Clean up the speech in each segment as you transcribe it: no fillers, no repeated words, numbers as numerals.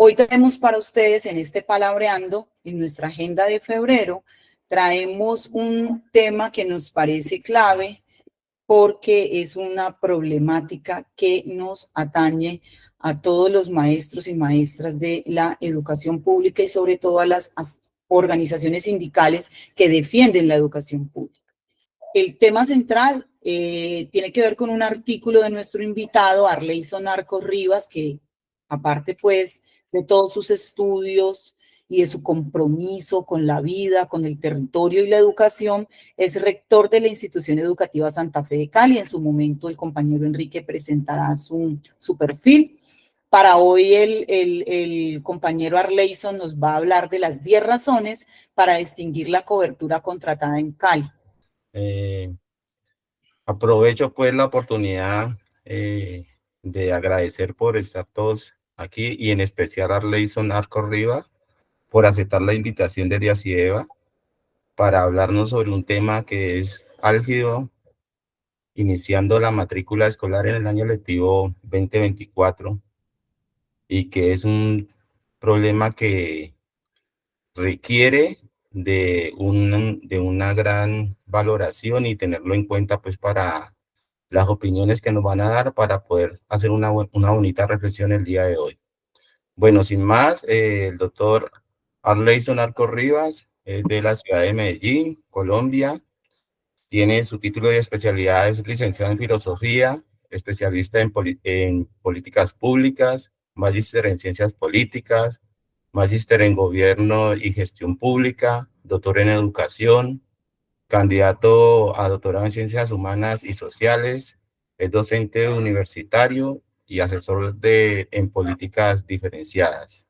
Hoy tenemos para ustedes en este Palabreando, en nuestra agenda de febrero, traemos un tema que nos parece clave porque es una problemática que nos atañe a todos los maestros y maestras de la educación pública y sobre todo a las organizaciones sindicales que defienden la educación pública. El tema central tiene que ver con un artículo de nuestro invitado, Arleyson Arcos Rivas, que aparte pues de todos sus estudios y de su compromiso con la vida, con el territorio y la educación, es rector de la institución educativa Santa Fe de Cali. En su momento el compañero Enrique presentará su perfil. Para hoy el compañero Arleyson nos va a hablar de las 10 razones para distinguir la cobertura contratada en Cali. Aprovecho pues la oportunidad de agradecer por estar todos aquí y en especial a Arleyson Arcos Rivas por aceptar la invitación de Diacieva para hablarnos sobre un tema que es álgido, iniciando la matrícula escolar en el año lectivo 2024 y que es un problema que requiere de una gran valoración y tenerlo en cuenta pues para las opiniones que nos van a dar para poder hacer una bonita reflexión el día de hoy. Bueno, sin más, el doctor Arleyson Arcos Rivas es de la ciudad de Medellín, Colombia. Tiene su título de especialidad, es licenciado en filosofía, especialista en políticas públicas, magíster en ciencias políticas, magíster en gobierno y gestión pública, doctor en educación, candidato a doctorado en ciencias humanas y sociales, es docente universitario y asesor en políticas diferenciadas.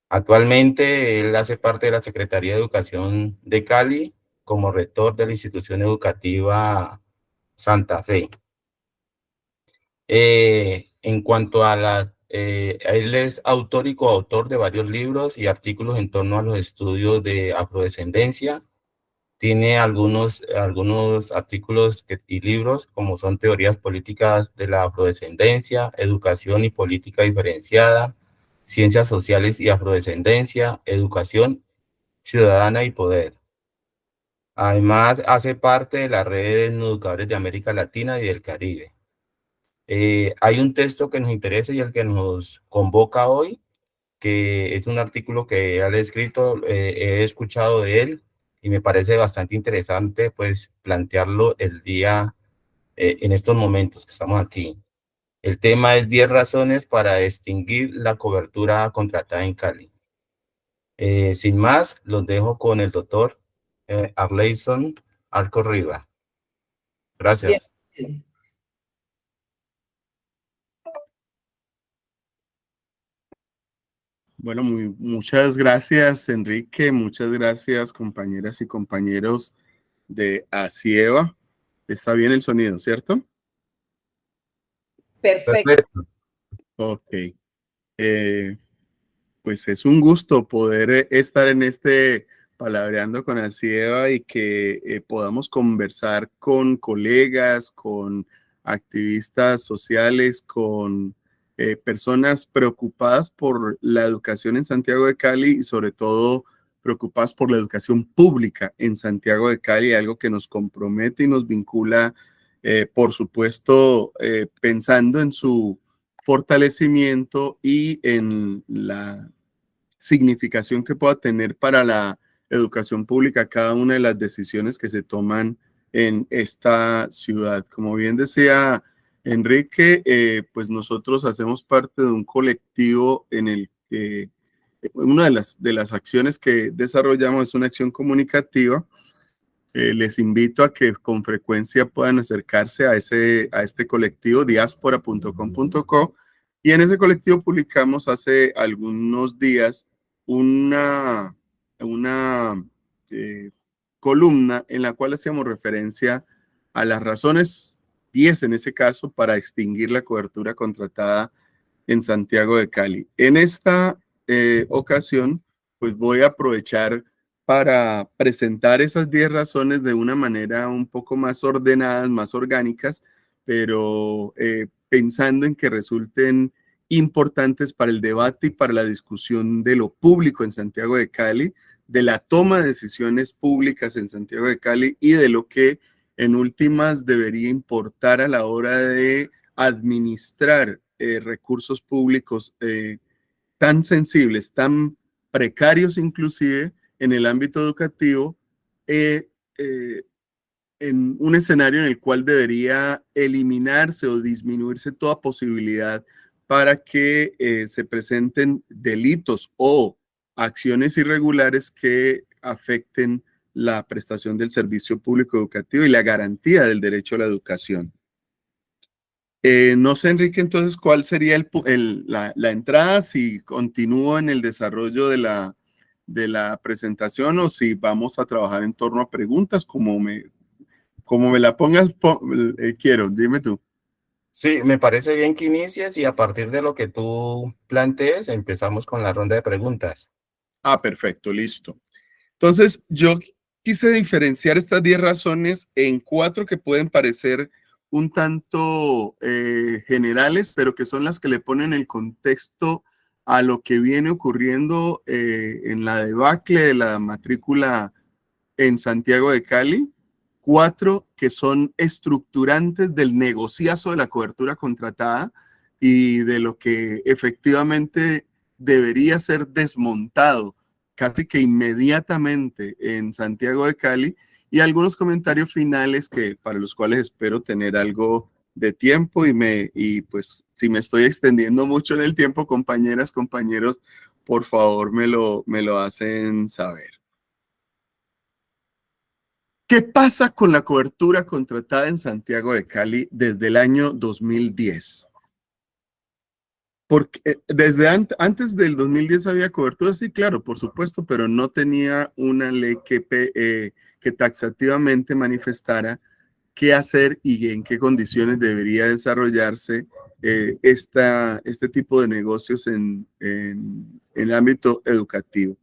Actualmente él hace parte de la Secretaría de Educación de Cali como rector de la institución educativa Santa Fe. En cuanto a él es autor y coautor de varios libros y artículos en torno a los estudios de afrodescendencia. Tiene algunos artículos y libros como son Teorías Políticas de la Afrodescendencia, Educación y Política Diferenciada, Ciencias Sociales y Afrodescendencia, Educación Ciudadana y Poder. Además, hace parte de la red de educadores de América Latina y del Caribe. Hay un texto que nos interesa y el que nos convoca hoy, que es un artículo que él ha escrito, he escuchado de él y me parece bastante interesante pues plantearlo en estos momentos que estamos aquí. El tema es 10 razones para distinguir la cobertura contratada en Cali. Sin más, los dejo con el doctor Arleyson Arcos Rivas. Gracias. Bien. Bueno, muchas gracias, Enrique. Muchas gracias, compañeras y compañeros de ACIEVA. Está bien el sonido, ¿cierto? Perfecto. Ok. Pues es un gusto poder estar en este Palabreando con ACIEVA y que podamos conversar con colegas, con activistas sociales, con personas preocupadas por la educación en Santiago de Cali y sobre todo preocupadas por la educación pública en Santiago de Cali, algo que nos compromete y nos vincula, por supuesto, pensando en su fortalecimiento y en la significación que pueda tener para la educación pública cada una de las decisiones que se toman en esta ciudad. Como bien decía Enrique, pues nosotros hacemos parte de un colectivo en el que una de las acciones que desarrollamos es una acción comunicativa. Les invito a que con frecuencia puedan acercarse a este colectivo diaspora.com.co y en ese colectivo publicamos hace algunos días una columna en la cual hacíamos referencia a las razones 10 en ese caso para extinguir la cobertura contratada en Santiago de Cali. En esta ocasión, pues voy a aprovechar para presentar esas 10 razones de una manera un poco más ordenadas, más orgánicas, pero pensando en que resulten importantes para el debate y para la discusión de lo público en Santiago de Cali, de la toma de decisiones públicas en Santiago de Cali y de lo que en últimas debería importar a la hora de administrar recursos públicos tan sensibles, tan precarios inclusive en el ámbito educativo, en un escenario en el cual debería eliminarse o disminuirse toda posibilidad para que se presenten delitos o acciones irregulares que afecten la prestación del servicio público educativo y la garantía del derecho a la educación. No sé, Enrique, entonces, ¿cuál sería la entrada? Si continúo en el desarrollo de la presentación o si vamos a trabajar en torno a preguntas, como me la pongas, quiero, dime tú. Sí, me parece bien que inicies y a partir de lo que tú plantees, empezamos con la ronda de preguntas. Ah, perfecto, listo. Entonces, yo quise diferenciar estas 10 razones en 4 que pueden parecer un tanto generales, pero que son las que le ponen el contexto a lo que viene ocurriendo en la debacle de la matrícula en Santiago de Cali. 4 que son estructurantes del negociazo de la cobertura contratada y de lo que efectivamente debería ser desmontado casi que inmediatamente en Santiago de Cali, y algunos comentarios finales para los cuales espero tener algo de tiempo y pues si me estoy extendiendo mucho en el tiempo, compañeras, compañeros, por favor me lo hacen saber. ¿Qué pasa con la cobertura contratada en Santiago de Cali desde el año 2010? Porque desde antes del 2010 había cobertura, sí, claro, por supuesto, pero no tenía una ley que taxativamente manifestara qué hacer y en qué condiciones debería desarrollarse este tipo de negocios en el ámbito educativo.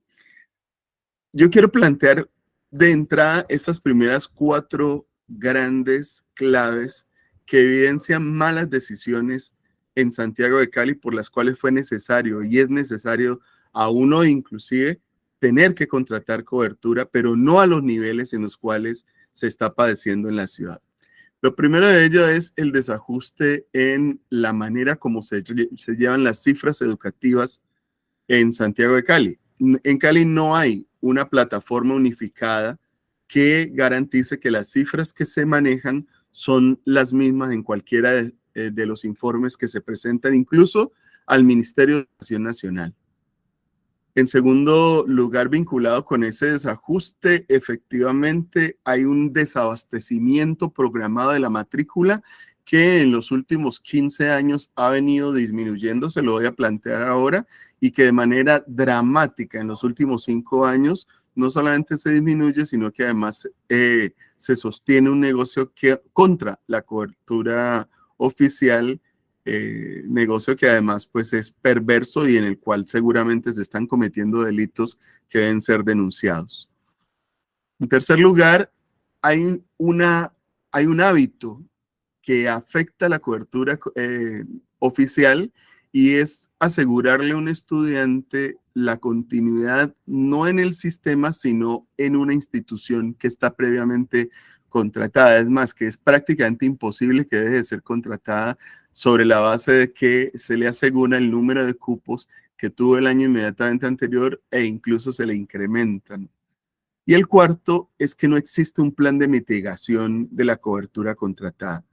Yo quiero plantear de entrada estas primeras 4 grandes claves que evidencian malas decisiones en Santiago de Cali por las cuales fue necesario y es necesario aún hoy inclusive tener que contratar cobertura, pero no a los niveles en los cuales se está padeciendo en la ciudad. Lo primero de ello es el desajuste en la manera como se llevan las cifras educativas en Santiago de Cali. En Cali no hay una plataforma unificada que garantice que las cifras que se manejan son las mismas en cualquiera de los informes que se presentan, incluso al Ministerio de Educación Nacional. En segundo lugar, vinculado con ese desajuste, efectivamente hay un desabastecimiento programado de la matrícula que en los últimos 15 años ha venido disminuyendo, se lo voy a plantear ahora, y que de manera dramática en los últimos 5 años no solamente se disminuye, sino que además se sostiene un negocio contra la cobertura oficial, negocio que además pues es perverso y en el cual seguramente se están cometiendo delitos que deben ser denunciados. En tercer lugar, hay un hábito que afecta la cobertura oficial y es asegurarle a un estudiante la continuidad no en el sistema, sino en una institución que está previamente contratada. Es más, que es prácticamente imposible que deje de ser contratada sobre la base de que se le asegura el número de cupos que tuvo el año inmediatamente anterior e incluso se le incrementan. Y el cuarto es que no existe un plan de mitigación de la cobertura contratada.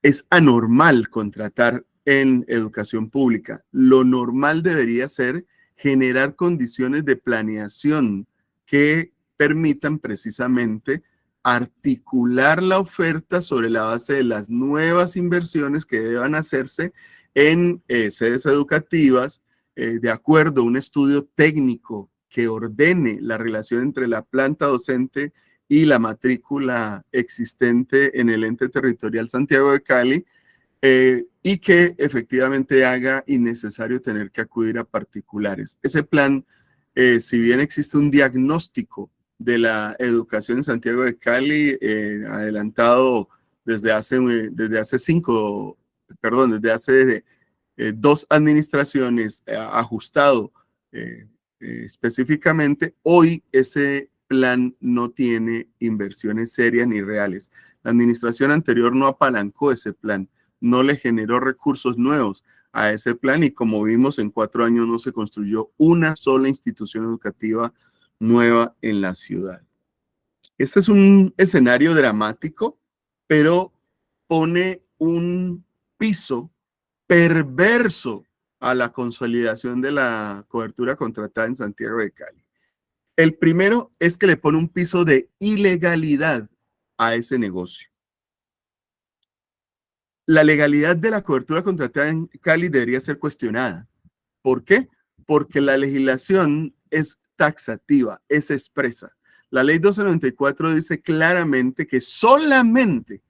Es anormal contratar en educación pública. Lo normal debería ser generar condiciones de planeación que permitan precisamente articular la oferta sobre la base de las nuevas inversiones que deban hacerse en sedes educativas, de acuerdo a un estudio técnico que ordene la relación entre la planta docente y la matrícula existente en el ente territorial Santiago de Cali, y que efectivamente haga innecesario tener que acudir a particulares. Ese plan, si bien existe un diagnóstico de la educación en Santiago de Cali, adelantado desde hace 2 administraciones ajustado específicamente, hoy ese plan no tiene inversiones serias ni reales. La administración anterior no apalancó ese plan, no le generó recursos nuevos a ese plan y como vimos en 4 años no se construyó una sola institución educativa nueva en la ciudad. Este es un escenario dramático, pero pone un piso perverso a la consolidación de la cobertura contratada en Santiago de Cali. El primero es que le pone un piso de ilegalidad a ese negocio. La legalidad de la cobertura contratada en Cali debería ser cuestionada. ¿Por qué? Porque la legislación es taxativa, es expresa. La ley 1294 dice claramente que solamente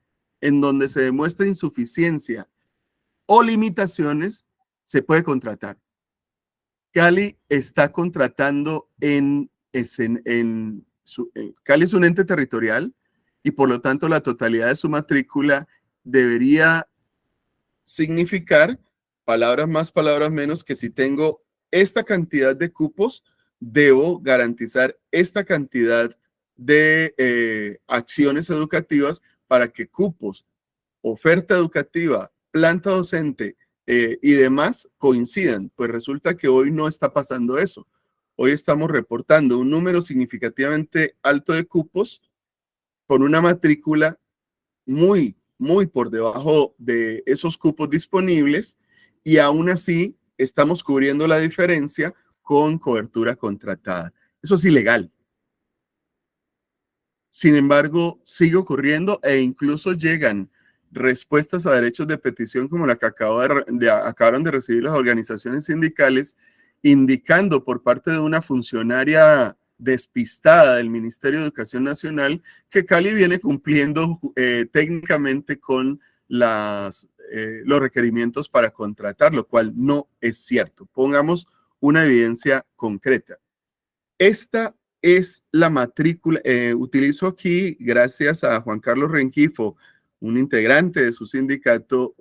en donde se demuestra insuficiencia o limitaciones se puede contratar. Cali está contratando Cali es un ente territorial y por lo tanto la totalidad de su matrícula debería significar, palabras más, palabras menos, que si tengo esta cantidad de cupos, debo garantizar esta cantidad de acciones educativas para que cupos, oferta educativa, planta docente y demás coincidan. Pues resulta que hoy no está pasando eso. Hoy estamos reportando un número significativamente alto de cupos con una matrícula muy por debajo de esos cupos disponibles y aún así estamos cubriendo la diferencia con cobertura contratada. Eso es ilegal. Sin embargo, sigue ocurriendo e incluso llegan respuestas a derechos de petición como la que acabaron de recibir las organizaciones sindicales, indicando por parte de una funcionaria despistada del Ministerio de Educación Nacional que Cali viene cumpliendo técnicamente con los requerimientos para contratar, lo cual no es cierto. Pongamos una evidencia concreta. Esta es la matrícula. Utilizo aquí, gracias a Juan Carlos Renquifo, un integrante de su sindicato,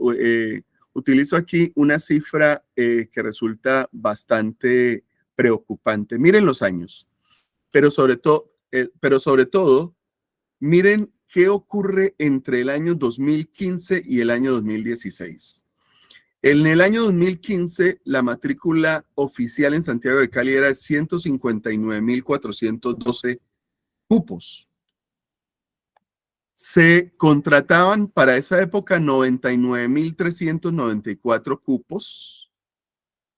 utilizo aquí una cifra que resulta bastante preocupante. Miren los años. Pero sobre todo, miren qué ocurre entre el año 2015 y el año 2016. En el año 2015, la matrícula oficial en Santiago de Cali era de 159.412 cupos. Se contrataban para esa época 99.394 cupos.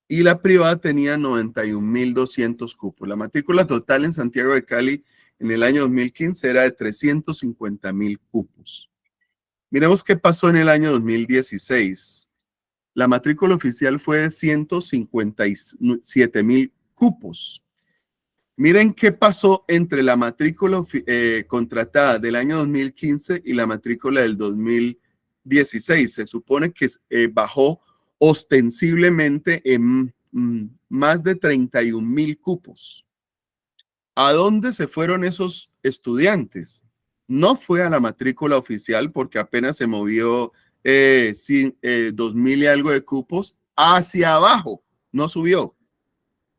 Y la privada tenía 91.200 cupos. La matrícula total en Santiago de Cali en el año 2015 era de 350.000 cupos. Miremos qué pasó en el año 2016. La matrícula oficial fue de 157.000 cupos. Miren qué pasó entre la matrícula contratada del año 2015 y la matrícula del 2016. Se supone que bajó ostensiblemente en más de 31.000 cupos. ¿A dónde se fueron esos estudiantes? No fue a la matrícula oficial porque apenas se movió 2.000 y algo de cupos hacia abajo, no subió,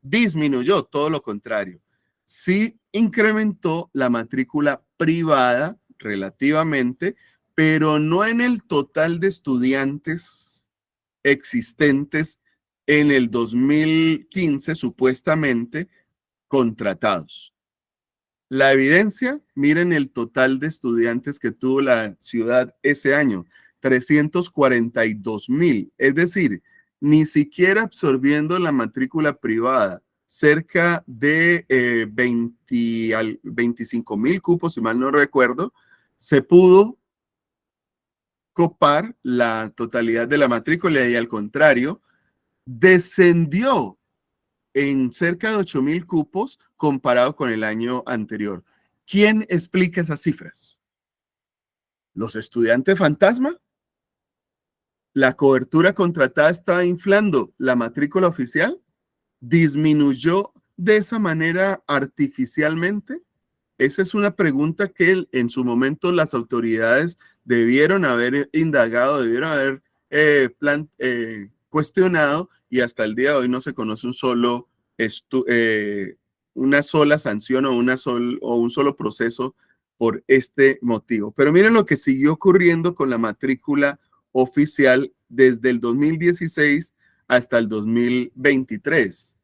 disminuyó, todo lo contrario. Sí incrementó la matrícula privada relativamente, pero no en el total de estudiantes existentes en el 2015 supuestamente contratados. La evidencia, miren el total de estudiantes que tuvo la ciudad ese año, 342.000, es decir, ni siquiera absorbiendo la matrícula privada, cerca de 25.000 cupos, si mal no recuerdo, se pudo copar la totalidad de la matrícula y al contrario, descendió en cerca de 8.000 cupos comparado con el año anterior. ¿Quién explica esas cifras? ¿Los estudiantes fantasma? ¿La cobertura contratada está inflando la matrícula oficial? ¿Disminuyó de esa manera artificialmente? Esa es una pregunta que en su momento las autoridades debieron haber indagado, debieron haber cuestionado y hasta el día de hoy no se conoce una sola sanción o un solo proceso por este motivo. Pero miren lo que siguió ocurriendo con la matrícula oficial desde el 2016 hasta el 2023.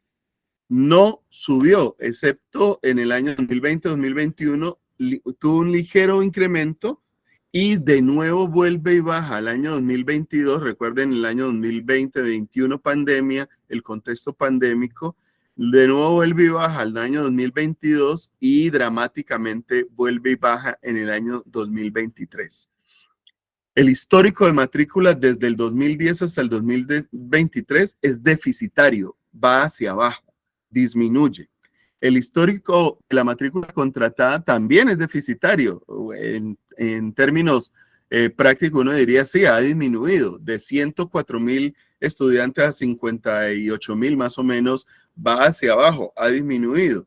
No subió, excepto en el año 2020-2021, tuvo un ligero incremento y de nuevo vuelve y baja al año 2022. Recuerden, el año 2020-2021 pandemia, el contexto pandémico, de nuevo vuelve y baja al año 2022 y dramáticamente vuelve y baja en el año 2023. El histórico de matrícula desde el 2010 hasta el 2023 es deficitario, va hacia abajo, disminuye. El histórico de la matrícula contratada también es deficitario. En términos prácticos, uno diría, sí, ha disminuido. De 104,000 estudiantes a 58,000 más o menos, va hacia abajo, ha disminuido.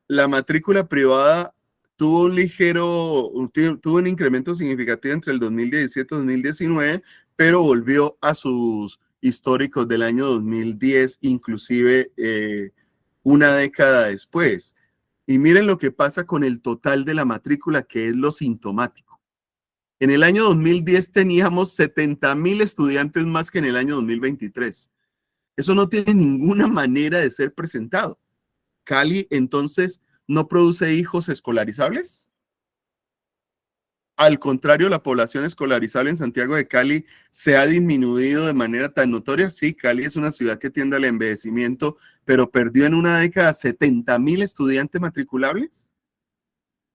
La matrícula privada tuvo un incremento significativo entre el 2017 y 2019, pero volvió a sus históricos del año 2010, inclusive una década después. Y miren lo que pasa con el total de la matrícula, que es lo sintomático. En el año 2010 teníamos 70,000 estudiantes más que en el año 2023. Eso no tiene ninguna manera de ser presentado. Cali, entonces, ¿no produce hijos escolarizables? Al contrario, la población escolarizable en Santiago de Cali se ha disminuido de manera tan notoria. Sí, Cali es una ciudad que tiende al envejecimiento, pero perdió en una década 70,000 estudiantes matriculables.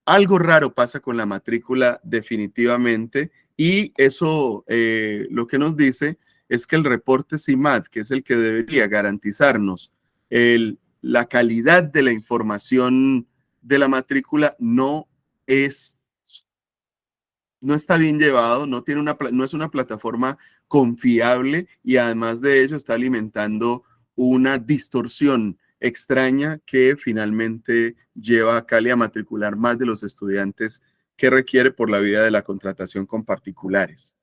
Algo raro pasa con la matrícula definitivamente, y eso lo que nos dice es que el reporte CIMAD, que es el que debería garantizarnos la calidad de la información de la matrícula, no está bien llevado, no es una plataforma confiable, y además de ello está alimentando una distorsión extraña que finalmente lleva a Cali a matricular más de los estudiantes que requiere por la vía de la contratación con particulares.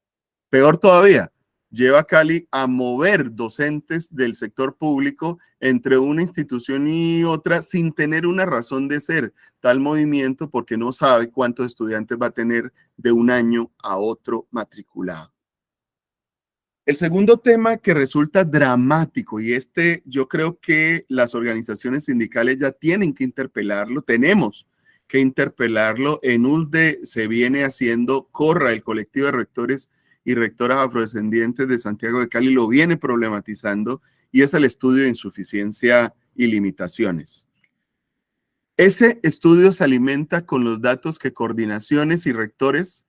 Peor todavía, lleva a Cali a mover docentes del sector público entre una institución y otra sin tener una razón de ser tal movimiento, porque no sabe cuántos estudiantes va a tener de un año a otro matriculado. El segundo tema que resulta dramático, y yo creo que las organizaciones sindicales ya tienen que interpelarlo, tenemos que interpelarlo. En USDE se viene haciendo, CORRA, el colectivo de rectores y rectoras afrodescendientes de Santiago de Cali, lo viene problematizando, y es el estudio de insuficiencia y limitaciones. Ese estudio se alimenta con los datos que coordinaciones y rectores,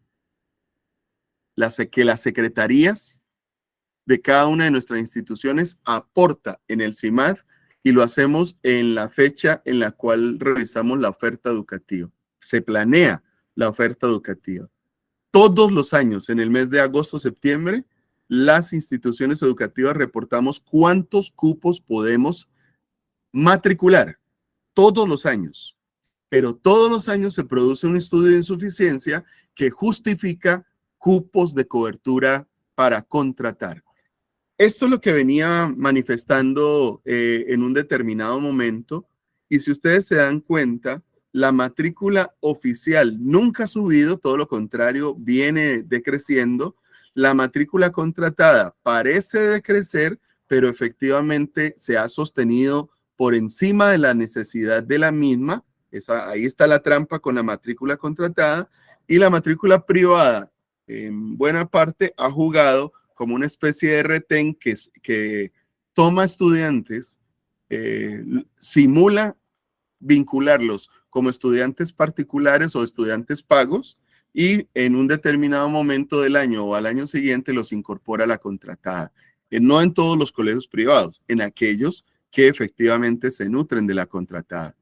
que las secretarías de cada una de nuestras instituciones aporta en el CIMAD, y lo hacemos en la fecha en la cual realizamos la oferta educativa. Se planea la oferta educativa. Todos los años, en el mes de agosto-septiembre, las instituciones educativas reportamos cuántos cupos podemos matricular. Todos los años. Pero todos los años se produce un estudio de insuficiencia que justifica cupos de cobertura para contratar. Esto es lo que venía manifestando en un determinado momento, y si ustedes se dan cuenta, la matrícula oficial nunca ha subido, todo lo contrario, viene decreciendo. La matrícula contratada parece decrecer, pero efectivamente se ha sostenido por encima de la necesidad de la misma. Ahí está la trampa con la matrícula contratada, y la matrícula privada, en buena parte, ha jugado como una especie de retén que toma estudiantes, simula vincularlos como estudiantes particulares o estudiantes pagos, y en un determinado momento del año o al año siguiente los incorpora a la contratada. No en todos los colegios privados, en aquellos que efectivamente se nutren de la contratada.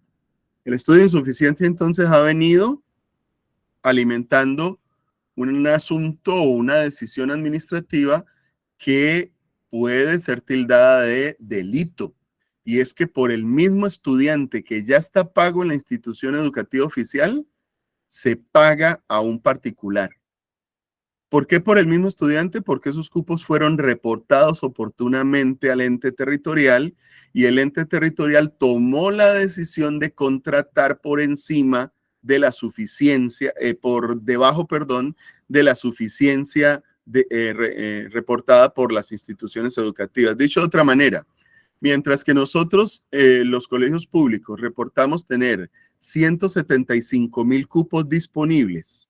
El estudio de insuficiencia entonces ha venido alimentando un asunto o una decisión administrativa que puede ser tildada de delito, y es que por el mismo estudiante que ya está pago en la institución educativa oficial, se paga a un particular. ¿Por qué por el mismo estudiante? Porque esos cupos fueron reportados oportunamente al ente territorial y el ente territorial tomó la decisión de contratar por encima de la suficiencia, por debajo, perdón, de la suficiencia reportada por las instituciones educativas. Dicho de otra manera, mientras que nosotros, los colegios públicos, reportamos tener 175,000 cupos disponibles,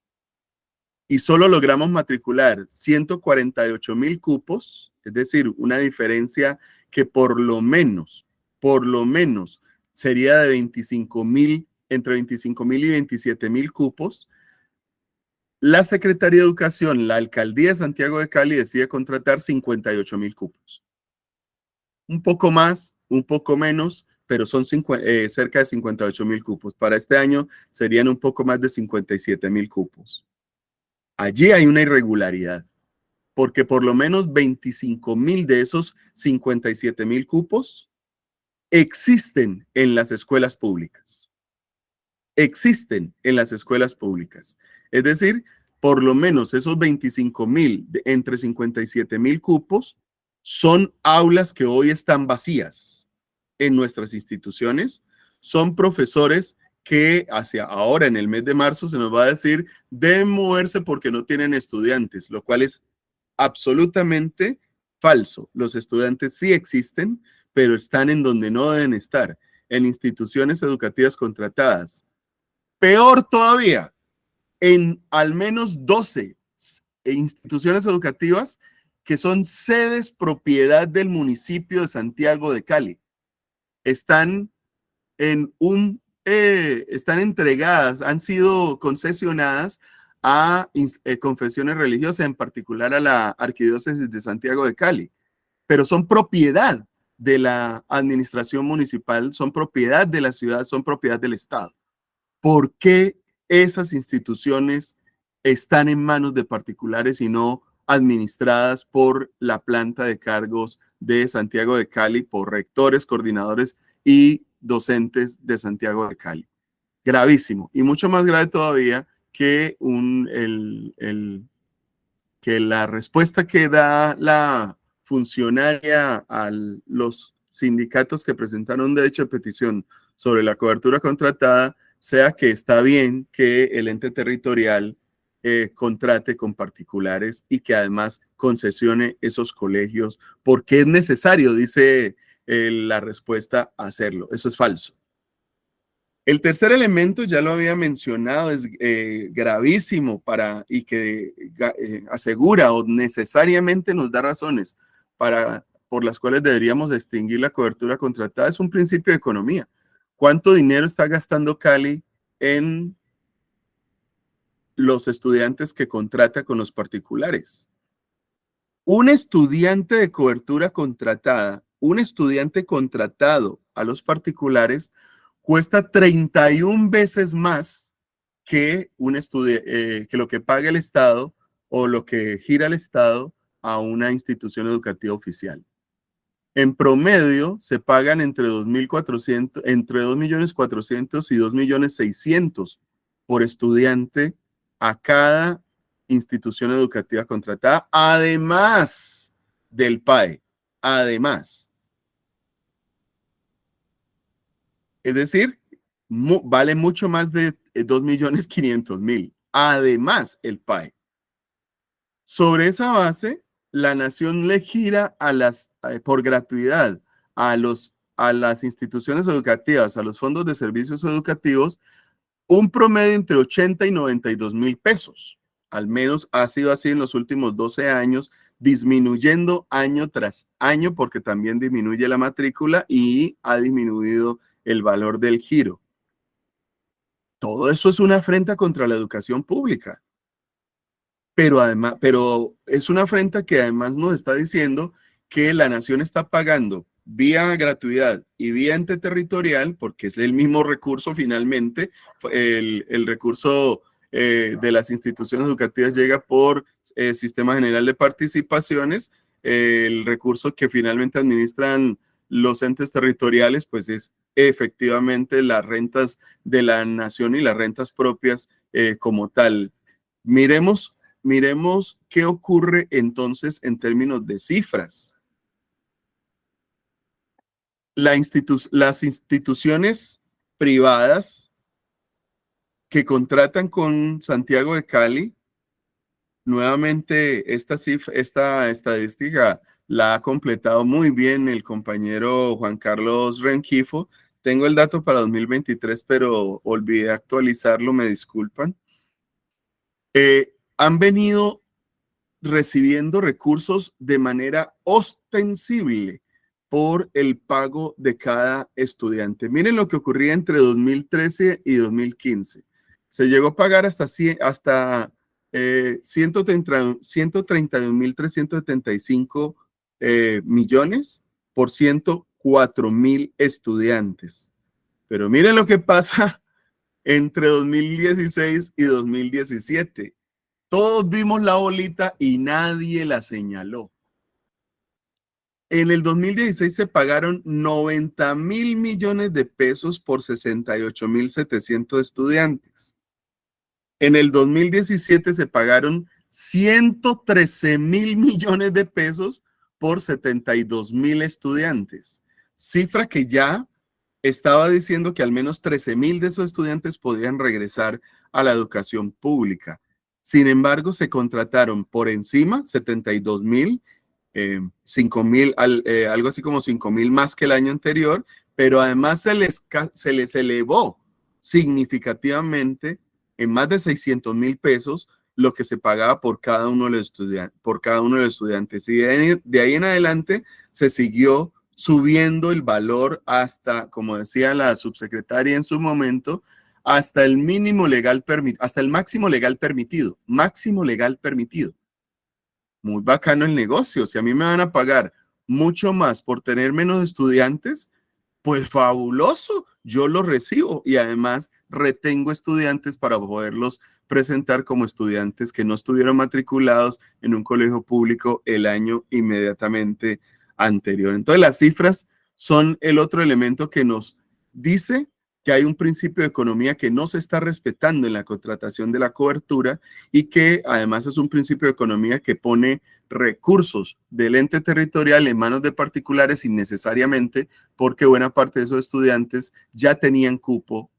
y solo logramos matricular 148,000 cupos, es decir, una diferencia que por lo menos, sería de 25,000, entre 25,000 y 27,000 cupos. La Secretaría de Educación, la Alcaldía de Santiago de Cali decide contratar 58,000 cupos. Un poco más, un poco menos, pero son cerca de 58,000 cupos. Para este año serían un poco más de 57,000 cupos. Allí hay una irregularidad, porque por lo menos 25,000 de esos 57,000 cupos existen en las escuelas públicas. Existen en las escuelas públicas. Es decir, por lo menos esos 25,000 entre 57,000 cupos son aulas que hoy están vacías en nuestras instituciones, son profesores que hacia ahora, en el mes de marzo, se nos va a decir deben moverse porque no tienen estudiantes, lo cual es absolutamente falso. Los estudiantes sí existen, pero están en donde no deben estar, en instituciones educativas contratadas. Peor todavía, en al menos 12 instituciones educativas que son sedes propiedad del municipio de Santiago de Cali. Están entregadas, han sido concesionadas a confesiones religiosas, en particular a la Arquidiócesis de Santiago de Cali, pero son propiedad de la administración municipal, son propiedad de la ciudad, son propiedad del Estado. ¿Por qué esas instituciones están en manos de particulares y no administradas por la planta de cargos de Santiago de Cali, por rectores, coordinadores y docentes de Santiago de Cali? Gravísimo, y mucho más grave todavía que, que la respuesta que da la funcionaria a los sindicatos que presentaron derecho de petición sobre la cobertura contratada sea que está bien que el ente territorial contrate con particulares y que además concesione esos colegios porque es necesario, dice la respuesta, hacerlo. Eso es falso. El tercer elemento, ya lo había mencionado, es gravísimo y que asegura o necesariamente nos da razones por las cuales deberíamos extinguir la cobertura contratada. Es un principio de economía. ¿Cuánto dinero está gastando Cali en los estudiantes que contrata con los particulares? Un estudiante de cobertura contratada, un estudiante contratado a los particulares, cuesta 31 veces más que que lo que paga el Estado o lo que gira el Estado a una institución educativa oficial. En promedio se pagan entre 2.400.000, entre 2.400.000 y 2.600.000 por estudiante a cada institución educativa contratada, además del PAE, además. Es decir, vale mucho más de 2.500.000, además el PAE. Sobre esa base, la nación le gira por gratuidad a las instituciones educativas, a los fondos de servicios educativos, un promedio entre 80 y 92,000 pesos. Al menos ha sido así en los últimos 12 años, disminuyendo año tras año porque también disminuye la matrícula y ha disminuido el valor del giro. Todo eso es una afrenta contra la educación pública. Pero es una afrenta que además nos está diciendo que la nación está pagando vía gratuidad y vía ente territorial, porque es el mismo recurso finalmente, el recurso de las instituciones educativas llega por Sistema General de Participaciones, el recurso que finalmente administran los entes territoriales, pues es efectivamente las rentas de la nación y las rentas propias como tal. Miremos ¿qué ocurre entonces en términos de cifras? Las instituciones privadas que contratan con Santiago de Cali, nuevamente esta estadística la ha completado muy bien el compañero Juan Carlos Rengifo. Tengo el dato para 2023, pero olvidé actualizarlo, me disculpan. Han venido recibiendo recursos de manera ostensible por el pago de cada estudiante. Miren lo que ocurría entre 2013 y 2015. Se llegó a pagar hasta 131.375 millones por 104.000 estudiantes. Pero miren lo que pasa entre 2016 y 2017. Todos vimos la bolita y nadie la señaló. En el 2016 se pagaron 90.000 millones de pesos por 68.700 estudiantes. En el 2017 se pagaron 113.000 millones de pesos por 72.000 estudiantes. Cifra que ya estaba diciendo que al menos 13.000 de esos estudiantes podían regresar a la educación pública. Sin embargo, se contrataron por encima 72.000, 5.000, algo así como 5.000 más que el año anterior, pero además se les elevó significativamente en más de 600.000 pesos lo que se pagaba por cada uno de los estudiantes. Y de ahí en adelante se siguió subiendo el valor hasta, como decía la subsecretaria en su momento, hasta el mínimo legal permitido, hasta el máximo legal permitido. Muy bacano el negocio. Si a mí me van a pagar mucho más por tener menos estudiantes, pues fabuloso, yo lo recibo y además retengo estudiantes para poderlos presentar como estudiantes que no estuvieron matriculados en un colegio público el año inmediatamente anterior. Entonces las cifras son el otro elemento que nos dice que hay un principio de economía que no se está respetando en la contratación de la cobertura y que además es un principio de economía que pone recursos del ente territorial en manos de particulares innecesariamente, porque buena parte de esos estudiantes ya tenían cupo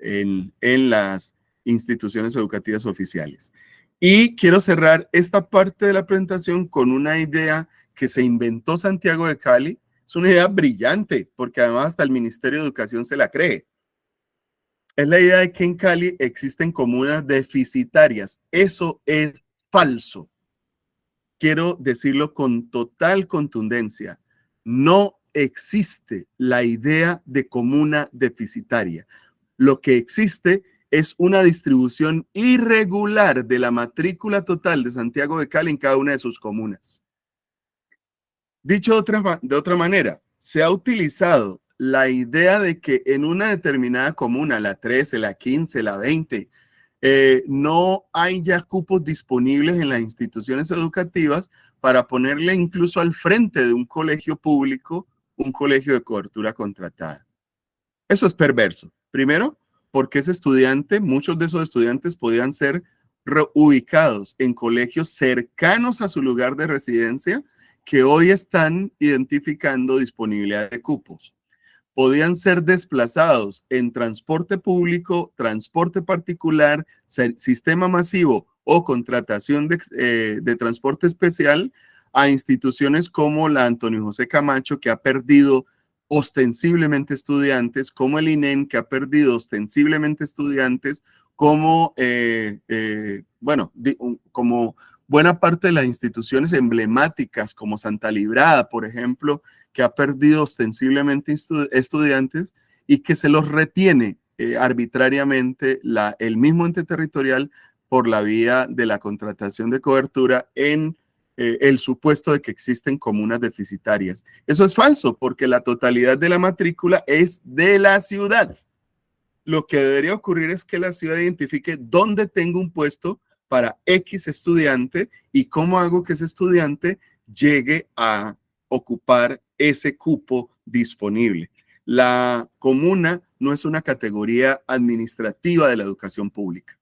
en las instituciones educativas oficiales. Y quiero cerrar esta parte de la presentación con una idea que se inventó Santiago de Cali. Es una idea brillante, porque además hasta el Ministerio de Educación se la cree. Es la idea de que en Cali existen comunas deficitarias. Eso es falso. Quiero decirlo con total contundencia. No existe la idea de comuna deficitaria. Lo que existe es una distribución irregular de la matrícula total de Santiago de Cali en cada una de sus comunas. Dicho de otra manera, se ha utilizado la idea de que en una determinada comuna, la 13, la 15, la 20, no hay ya cupos disponibles en las instituciones educativas para ponerle incluso al frente de un colegio público un colegio de cobertura contratada. Eso es perverso. Primero, porque ese estudiante, muchos de esos estudiantes podían ser reubicados en colegios cercanos a su lugar de residencia que hoy están identificando disponibilidad de cupos. Podían ser desplazados en transporte público, transporte particular, sistema masivo o contratación de transporte especial a instituciones como la Antonio José Camacho, que ha perdido ostensiblemente estudiantes, como el INEN, que ha perdido ostensiblemente estudiantes, como, como buena parte de las instituciones emblemáticas, como Santa Librada, por ejemplo, que ha perdido ostensiblemente estudiantes y que se los retiene arbitrariamente el mismo ente territorial por la vía de la contratación de cobertura en el supuesto de que existen comunas deficitarias. Eso es falso, porque la totalidad de la matrícula es de la ciudad. Lo que debería ocurrir es que la ciudad identifique dónde tengo un puesto para X estudiante y cómo hago que ese estudiante llegue a ocupar ese cupo disponible. La comuna no es una categoría administrativa de la educación pública.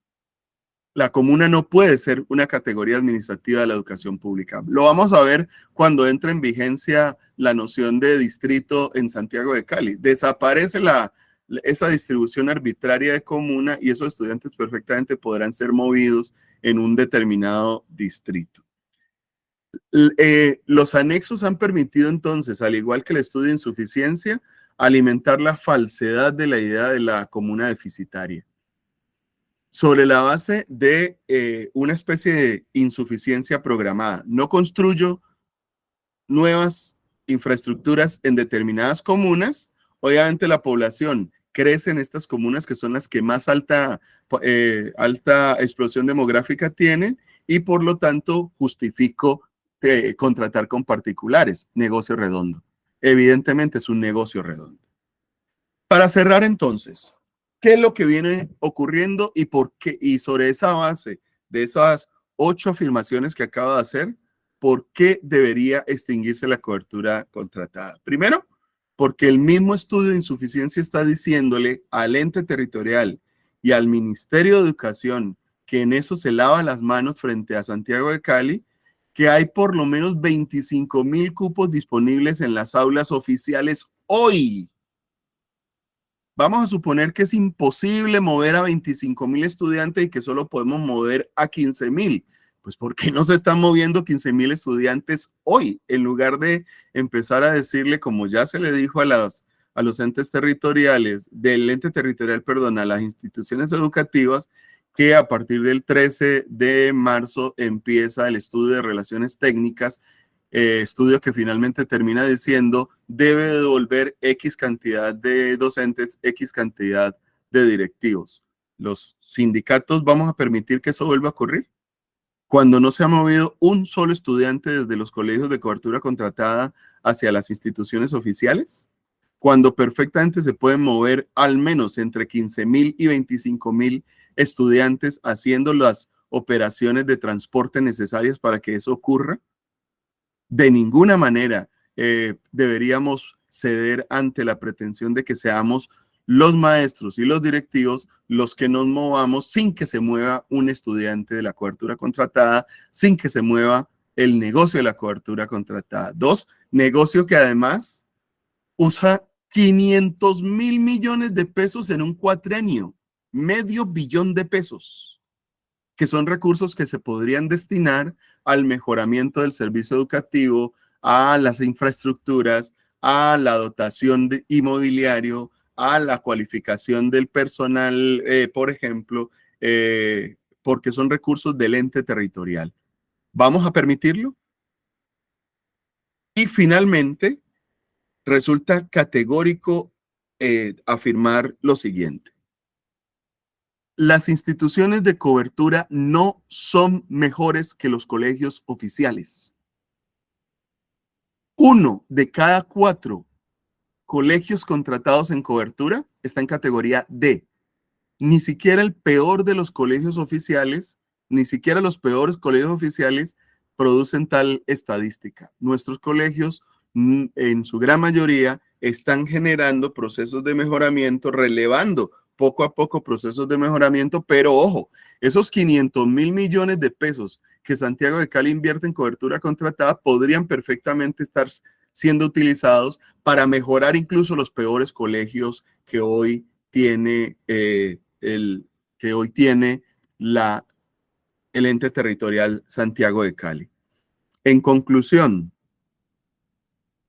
La comuna no puede ser una categoría administrativa de la educación pública. Lo vamos a ver cuando entre en vigencia la noción de distrito en Santiago de Cali. Desaparece esa distribución arbitraria de comuna y esos estudiantes perfectamente podrán ser movidos en un determinado distrito. Los anexos han permitido entonces, al igual que el estudio de insuficiencia, alimentar la falsedad de la idea de la comuna deficitaria, sobre la base de una especie de insuficiencia programada. No construyo nuevas infraestructuras en determinadas comunas, obviamente la población crece en estas comunas que son las que más alta explosión demográfica tienen y por lo tanto justifico contratar con particulares, negocio redondo. Evidentemente es un negocio redondo. Para cerrar entonces, ¿qué es lo que viene ocurriendo y por qué? Y sobre esa base de esas 8 afirmaciones que acabo de hacer, ¿por qué debería extinguirse la cobertura contratada? Primero, porque el mismo estudio de insuficiencia está diciéndole al ente territorial y al Ministerio de Educación que en eso se lava las manos frente a Santiago de Cali, que hay por lo menos 25,000 cupos disponibles en las aulas oficiales hoy. Vamos a suponer que es imposible mover a 25,000 estudiantes y que solo podemos mover a 15,000. Pues ¿por qué no se están moviendo 15,000 estudiantes hoy? En lugar de empezar a decirle, como ya se le dijo a los entes territoriales, del ente territorial, perdón, a las instituciones educativas, que a partir del 13 de marzo empieza el estudio de relaciones técnicas, estudio que finalmente termina diciendo debe devolver X cantidad de docentes, X cantidad de directivos. Los sindicatos vamos a permitir que eso vuelva a ocurrir. Cuando no se ha movido un solo estudiante desde los colegios de cobertura contratada hacia las instituciones oficiales, cuando perfectamente se pueden mover al menos entre 15,000 y 25,000 estudiantes haciendo las operaciones de transporte necesarias para que eso ocurra. De ninguna manera deberíamos ceder ante la pretensión de que seamos los maestros y los directivos los que nos movamos sin que se mueva un estudiante de la cobertura contratada, sin que se mueva el negocio de la cobertura contratada. 2, negocio que además usa 500,000 millones de pesos en un cuatrenio, $500 millones de pesos, que son recursos que se podrían destinar al mejoramiento del servicio educativo, a las infraestructuras, a la dotación de inmobiliario, a la cualificación del personal, por ejemplo, porque son recursos del ente territorial. ¿Vamos a permitirlo? Y finalmente, resulta categórico afirmar lo siguiente. Las instituciones de cobertura no son mejores que los colegios oficiales. 1 de cada 4 colegios contratados en cobertura está en categoría D. Ni siquiera el peor de los colegios oficiales, ni siquiera los peores colegios oficiales producen tal estadística. Nuestros colegios, en su gran mayoría, están generando procesos de mejoramiento, relevando poco a poco procesos de mejoramiento, pero ojo, esos 500,000 millones de pesos que Santiago de Cali invierte en cobertura contratada podrían perfectamente estar siendo utilizados para mejorar incluso los peores colegios que hoy tiene el ente territorial Santiago de Cali. En conclusión,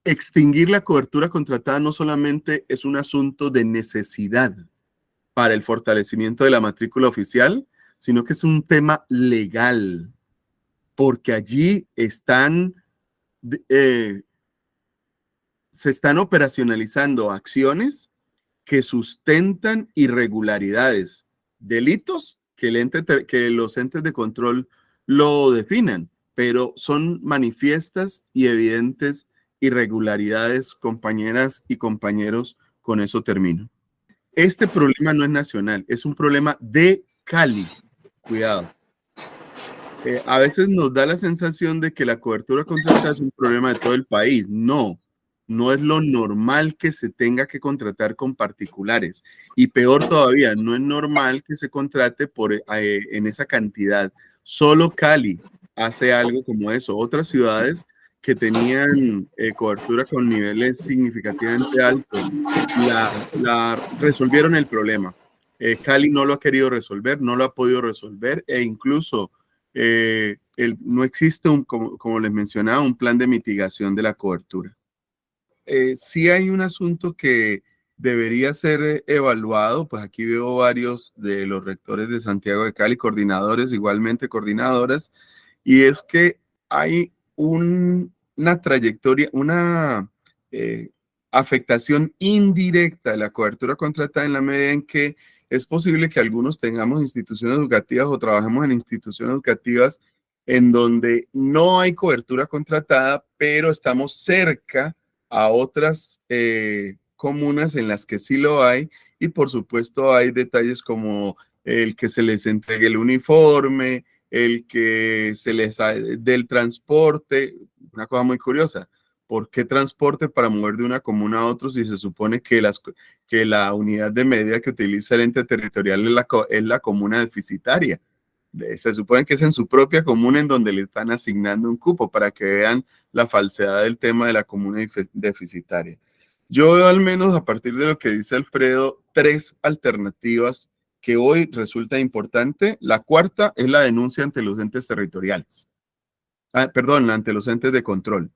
extinguir la cobertura contratada no solamente es un asunto de necesidad para el fortalecimiento de la matrícula oficial, sino que es un tema legal, porque allí se están operacionalizando acciones que sustentan irregularidades, delitos que los entes de control lo definan, pero son manifiestas y evidentes irregularidades, compañeras y compañeros, con eso termino. Este problema no es nacional, es un problema de Cali. Cuidado. A veces nos da la sensación de que la cobertura contratada es un problema de todo el país. No, No es lo normal que se tenga que contratar con particulares. Y peor todavía, no es normal que se contrate en esa cantidad. Solo Cali hace algo como eso. Otras ciudades que tenían cobertura con niveles significativamente altos, resolvieron el problema. Cali no lo ha querido resolver, no lo ha podido resolver e incluso no existe, como les mencionaba, un plan de mitigación de la cobertura. Sí hay un asunto que debería ser evaluado, pues aquí veo varios de los rectores de Santiago de Cali, coordinadores, igualmente coordinadoras, y es que hay una trayectoria, una afectación indirecta de la cobertura contratada en la medida en que es posible que algunos tengamos instituciones educativas o trabajemos en instituciones educativas en donde no hay cobertura contratada, pero estamos cerca a otras comunas en las que sí lo hay, y por supuesto hay detalles como el que se les entregue el uniforme, el que se les del transporte. Una cosa muy curiosa: ¿por qué transporte para mover de una comuna a otra si se supone que la unidad de medida que utiliza el ente territorial es la comuna deficitaria? Se supone que es en su propia comuna en donde le están asignando un cupo, para que vean la falsedad del tema de la comuna deficitaria. Yo veo, al menos a partir de lo que dice Alfredo, 3 alternativas que hoy resulta importante. La cuarta es la denuncia ante los entes territoriales. Ante los entes de control.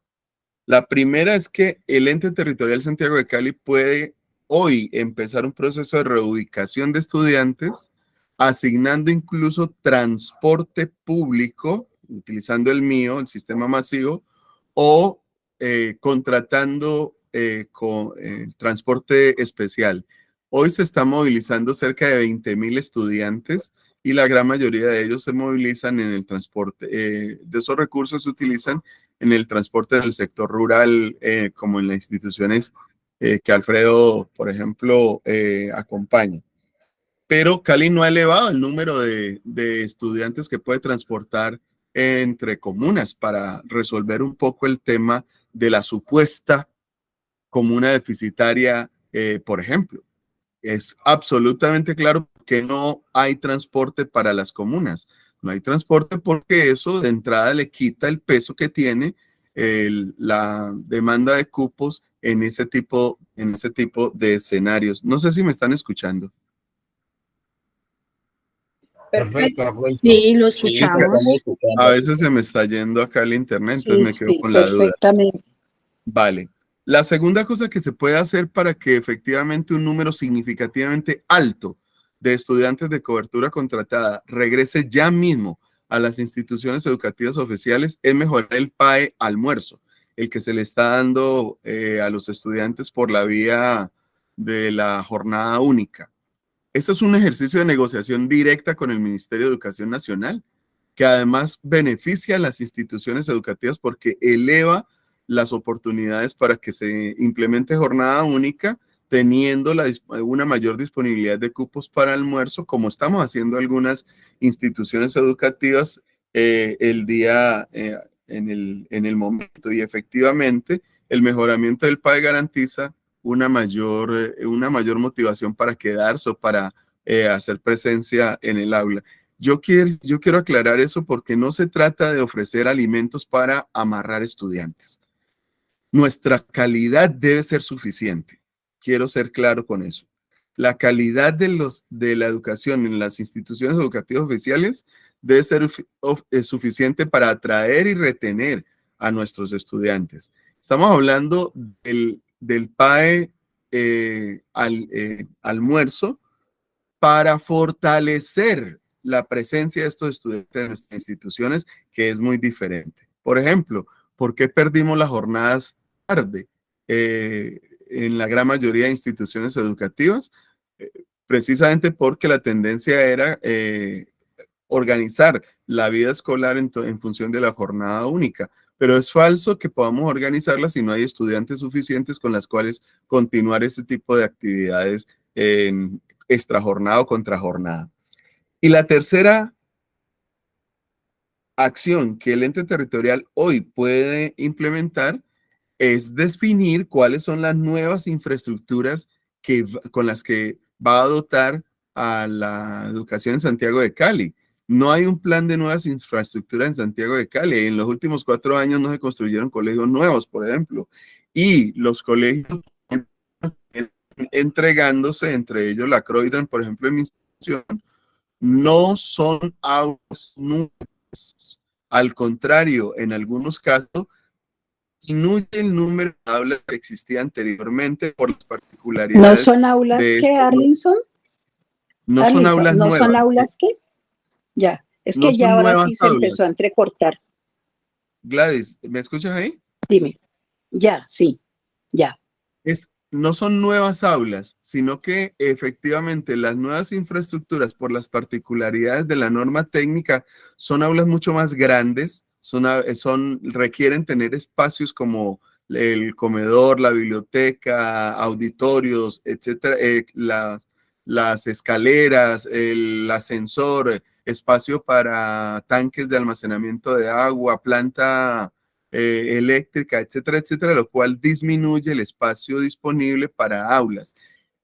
La primera es que el ente territorial Santiago de Cali puede hoy empezar un proceso de reubicación de estudiantes, asignando incluso transporte público, utilizando el mío, el sistema masivo, o contratando con transporte especial. Hoy se está movilizando cerca de 20,000 estudiantes y la gran mayoría de ellos se movilizan en el transporte. De esos recursos se utilizan en el transporte del sector rural, como en las instituciones que Alfredo, por ejemplo, acompaña. Pero Cali no ha elevado el número de estudiantes que puede transportar entre comunas para resolver un poco el tema de la supuesta comuna deficitaria, por ejemplo. Es absolutamente claro que no hay transporte para las comunas. No hay transporte porque eso de entrada le quita el peso que tiene la demanda de cupos en ese tipo de escenarios. No sé si me están escuchando. Perfecto. Sí, lo escuchamos. A veces se me está yendo acá el internet, entonces me quedo Sí, con la duda. perfectamente. Vale. La segunda cosa que se puede hacer para que efectivamente un número significativamente alto de estudiantes de cobertura contratada regrese ya mismo a las instituciones educativas oficiales es mejorar el PAE almuerzo, el que se le está dando a los estudiantes por la vía de la jornada única. Esto es un ejercicio de negociación directa con el Ministerio de Educación Nacional, que además beneficia a las instituciones educativas porque eleva las oportunidades para que se implemente jornada única, teniendo una mayor disponibilidad de cupos para almuerzo, como estamos haciendo algunas instituciones educativas en el momento. Y efectivamente, el mejoramiento del PAE garantiza una mayor motivación para quedarse o para hacer presencia en el aula. Yo quiero aclarar eso porque no se trata de ofrecer alimentos para amarrar estudiantes. Nuestra calidad debe ser suficiente. Quiero ser claro con eso. La calidad de la educación en las instituciones educativas oficiales debe ser suficiente para atraer y retener a nuestros estudiantes. Estamos hablando del PAE almuerzo para fortalecer la presencia de estos estudiantes en nuestras instituciones, que es muy diferente. Por ejemplo, ¿por qué perdimos las jornadas tarde en la gran mayoría de instituciones educativas? Precisamente porque la tendencia era organizar la vida escolar en función de la jornada única. Pero es falso que podamos organizarla si no hay estudiantes suficientes con las cuales continuar ese tipo de actividades en extrajornada o contrajornada. Y la tercera acción que el ente territorial hoy puede implementar es definir cuáles son las nuevas infraestructuras con las que va a dotar a la educación en Santiago de Cali. No hay un plan de nuevas infraestructuras en Santiago de Cali. En los últimos 4 años no se construyeron colegios nuevos, por ejemplo. Y los colegios entregándose, entre ellos la Croydon, por ejemplo, en mi institución, no son aulas nuevas. Al contrario, en algunos casos, disminuye el número de aulas que existía anteriormente por las particularidades. ¿No son aulas que, Arlinson? No son aulas ¿no nuevas. son aulas que? Ya, es No que ya son ahora nuevas sí se aulas. empezó a entrecortar. Gladys, ¿me escuchas ahí? Dime. Ya, sí, ya. No son nuevas aulas, sino que efectivamente las nuevas infraestructuras, por las particularidades de la norma técnica, son aulas mucho más grandes, requieren tener espacios como el comedor, la biblioteca, auditorios, etcétera, las escaleras, el ascensor, espacio para tanques de almacenamiento de agua, planta eléctrica, etcétera, etcétera, lo cual disminuye el espacio disponible para aulas.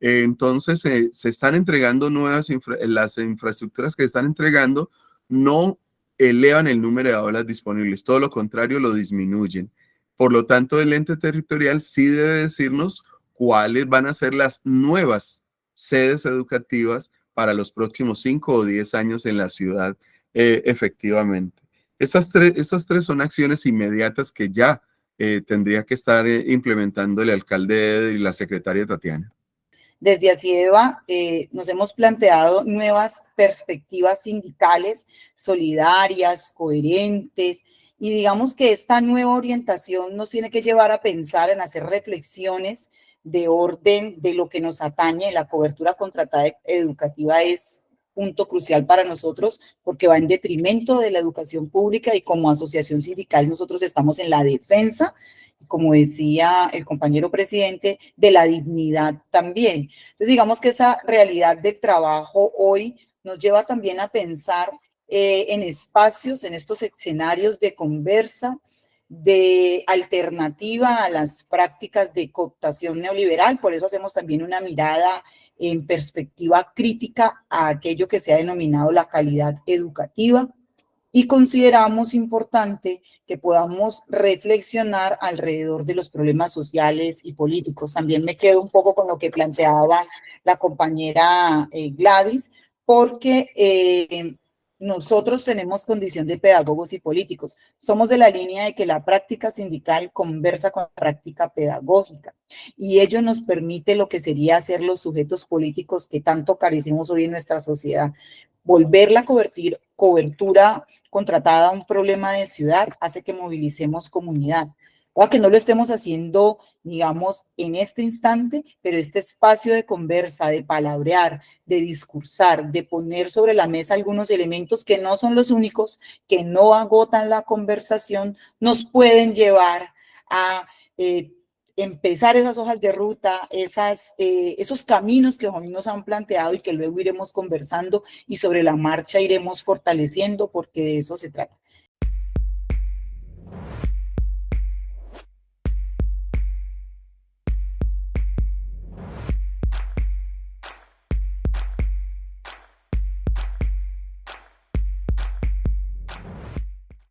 Entonces, se están entregando las infraestructuras que están entregando no elevan el número de aulas disponibles, todo lo contrario, lo disminuyen. Por lo tanto, el ente territorial sí debe decirnos cuáles van a ser las nuevas sedes educativas para los próximos 5 o 10 años en la ciudad, efectivamente. Estas tres son acciones inmediatas que ya tendría que estar implementando el alcalde y la secretaria Tatiana. Desde ACIEVA nos hemos planteado nuevas perspectivas sindicales, solidarias, coherentes, y digamos que esta nueva orientación nos tiene que llevar a pensar en hacer reflexiones de orden de lo que nos atañe. La cobertura contratada educativa es punto crucial para nosotros porque va en detrimento de la educación pública y como asociación sindical nosotros estamos en la defensa, como decía el compañero presidente, de la dignidad también. Entonces, digamos que esa realidad del trabajo hoy nos lleva también a pensar en espacios, en estos escenarios de conversa, de alternativa a las prácticas de cooptación neoliberal. Por eso hacemos también una mirada en perspectiva crítica a aquello que se ha denominado la calidad educativa. Y consideramos importante que podamos reflexionar alrededor de los problemas sociales y políticos. También me quedo un poco con lo que planteaba la compañera Gladys, porque nosotros tenemos condición de pedagogos y políticos. Somos de la línea de que la práctica sindical conversa con la práctica pedagógica y ello nos permite lo que sería ser los sujetos políticos que tanto carecemos hoy en nuestra sociedad. Volver la cobertura contratada a un problema de ciudad hace que movilicemos comunidad. O que no lo estemos haciendo, digamos, en este instante, pero este espacio de conversa, de palabrear, de discursar, de poner sobre la mesa algunos elementos que no son los únicos, que no agotan la conversación, nos pueden llevar a empezar esas hojas de ruta, esos caminos que hoy nos han planteado y que luego iremos conversando y sobre la marcha iremos fortaleciendo, porque de eso se trata.